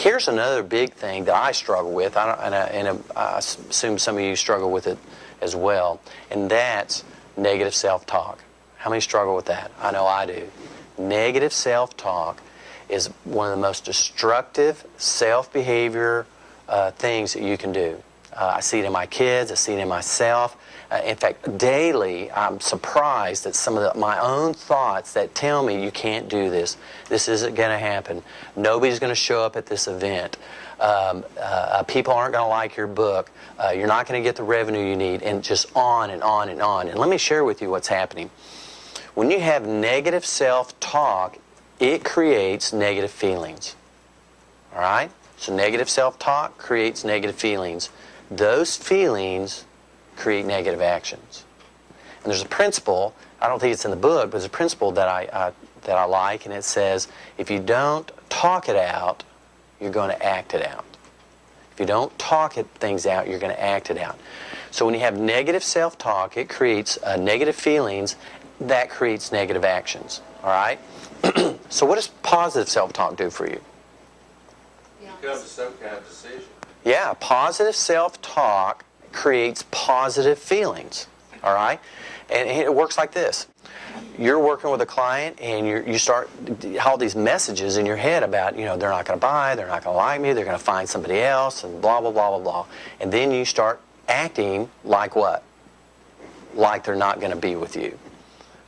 Here's another big thing that I struggle with, and I assume some of you struggle with it as well, and that's negative self-talk. How many struggle with that? I know I do. Negative self-talk is one of the most destructive self-behavior things that you can do. I see it in my kids. I see it in myself. In fact, daily, I'm surprised at some of my own thoughts that tell me you can't do this. This isn't going to happen. Nobody's going to show up at this event. People aren't going to like your book. You're not going to get the revenue you need, and just on and on and on. And let me share with you what's happening. When you have negative self-talk, it creates negative feelings. All right? So negative self-talk creates negative feelings. Those feelings create negative actions. And there's a principle, I don't think it's in the book, but there's a principle that I like, and it says, if you don't talk it out, you're going to act it out. If you don't talk things out, you're going to act it out. So when you have negative self-talk, it creates negative feelings. That creates negative actions. All right? So what does positive self-talk do for you? Becomes some kind of decision. Yeah, positive self-talk creates positive feelings. All right? And it works like this. You're working with a client, and you start all these messages in your head about, they're not going to buy, they're not going to like me, they're going to find somebody else, and blah, blah, blah, blah, blah. And then you start acting like what? Like they're not going to be with you.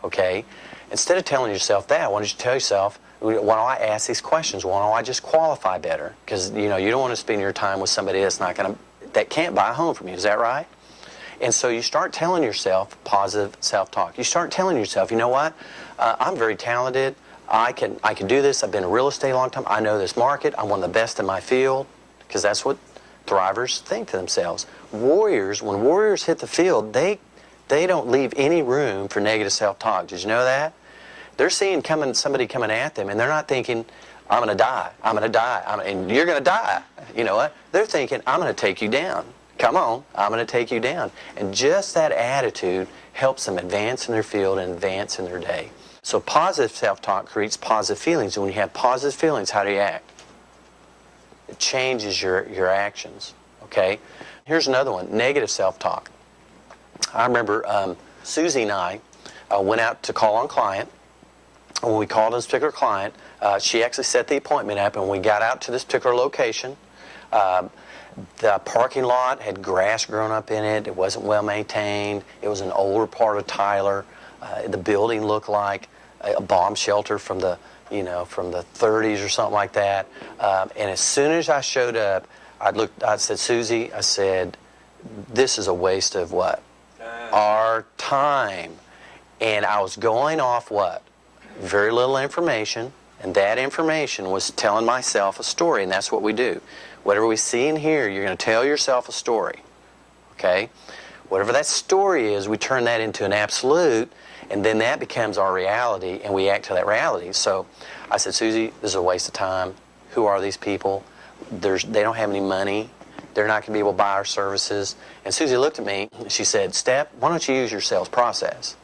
Okay? Instead of telling yourself that, why don't you tell yourself, why don't I ask these questions? Why don't I just qualify better? Because, you don't want to spend your time with somebody that can't buy a home from you. Is that right? And so you start telling yourself positive self-talk. You start telling yourself, you know what? I'm very talented. I can do this. I've been in real estate a long time. I know this market. I'm one of the best in my field. Because that's what thrivers think to themselves. When warriors hit the field, they don't leave any room for negative self-talk. Did you know that? They're seeing somebody coming at them, and they're not thinking, I'm going to die. I'm going to die. And you're going to die. You know what? They're thinking, I'm going to take you down. Come on, I'm going to take you down. And just that attitude helps them advance in their field and advance in their day. So positive self-talk creates positive feelings. And when you have positive feelings, how do you act? It changes your actions. Okay? Here's another one, negative self-talk. I remember Susie and I went out to call on a client. When we called on this particular client, she actually set the appointment up, and we got out to this particular location. The parking lot had grass grown up in it. It wasn't well maintained. It was an older part of Tyler. The building looked like a bomb shelter from the 30s or something like that. And as soon as I showed up, I said, Susie, I said, this is a waste of what? Our time. And I was going off what? Very little information. And that information was telling myself a story, and that's what we do. Whatever we see and hear, you're going to tell yourself a story. Okay? Whatever that story is, we turn that into an absolute, and then that becomes our reality, and we act to that reality. So I said, Susie, this is a waste of time. Who are these people? They don't have any money. They're not going to be able to buy our services. And Susie looked at me, and she said, Step, why don't you use your sales process?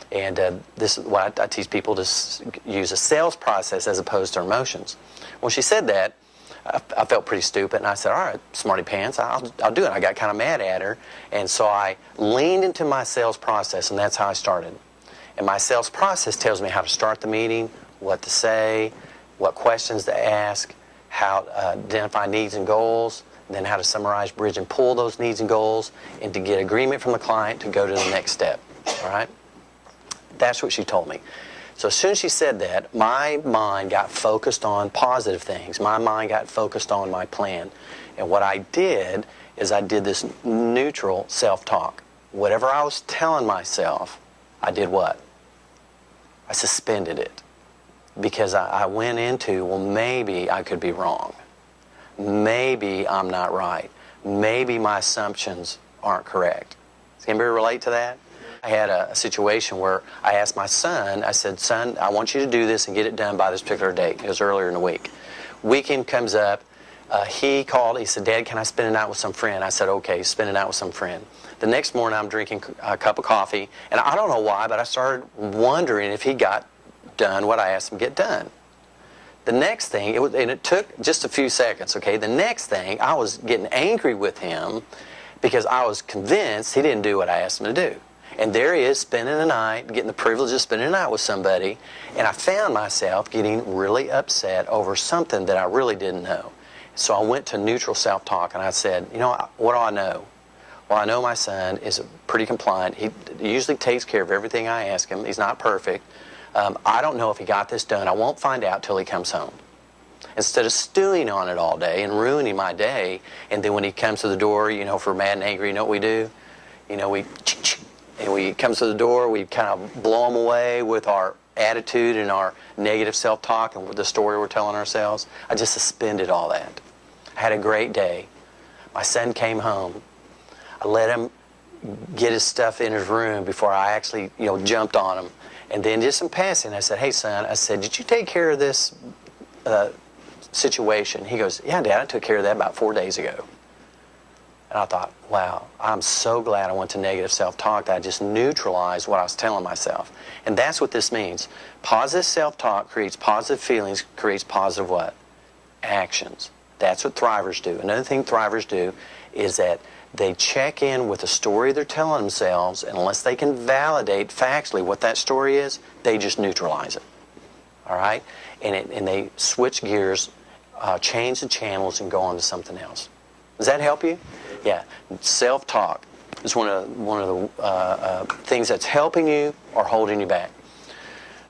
And this is why I teach people to use a sales process as opposed to emotions. When she said that, I felt pretty stupid, and I said, all right, smarty pants, I'll do it. I got kind of mad at her, and so I leaned into my sales process, and that's how I started. And my sales process tells me how to start the meeting, what to say, what questions to ask, how to identify needs and goals, and then how to summarize, bridge, and pull those needs and goals, and to get agreement from the client to go to the next step. All right? That's what she told me. So as soon as she said that, my mind got focused on positive things. My mind got focused on my plan. And what I did is I did this neutral self-talk. Whatever I was telling myself, I did what? I suspended it. Because I went into, well, maybe I could be wrong. Maybe I'm not right. Maybe my assumptions aren't correct. Does anybody relate to that? I had a situation where I asked my son, I said, son, I want you to do this and get it done by this particular date. It was earlier in the week. Weekend comes up. He called. He said, Dad, can I spend a night with some friend? I said, okay, spend a night with some friend. The next morning, I'm drinking a cup of coffee, and I don't know why, but I started wondering if he got done what I asked him to get done. The next thing, and it took just a few seconds, okay? The next thing, I was getting angry with him because I was convinced he didn't do what I asked him to do. And there he is spending the night, getting the privilege of spending the night with somebody, and I found myself getting really upset over something that I really didn't know. So I went to neutral self-talk and I said, you know, what do I know? Well, I know my son is pretty compliant. He usually takes care of everything I ask him. He's not perfect. I don't know if he got this done. I won't find out till he comes home. Instead of stewing on it all day and ruining my day, and then when he comes to the door, you know, if we're mad and angry, you know what we do? You know, and he comes to the door, we kind of blow him away with our attitude and our negative self-talk and with the story we're telling ourselves. I just suspended all that. I had a great day. My son came home. I let him get his stuff in his room before I actually, you know, jumped on him. And then just in passing, I said, hey, son, I said, did you take care of this situation? He goes, yeah, Dad, I took care of that about 4 days ago. And I thought, wow, I'm so glad I went to negative self-talk that I just neutralized what I was telling myself. And that's what this means. Positive self-talk creates positive feelings, creates positive what? Actions. That's what thrivers do. Another thing thrivers do is that they check in with the story they're telling themselves, and unless they can validate factually what that story is, they just neutralize it. All right? And they switch gears, change the channels, and go on to something else. Does that help you? Yeah. Self-talk is one of the things that's helping you or holding you back.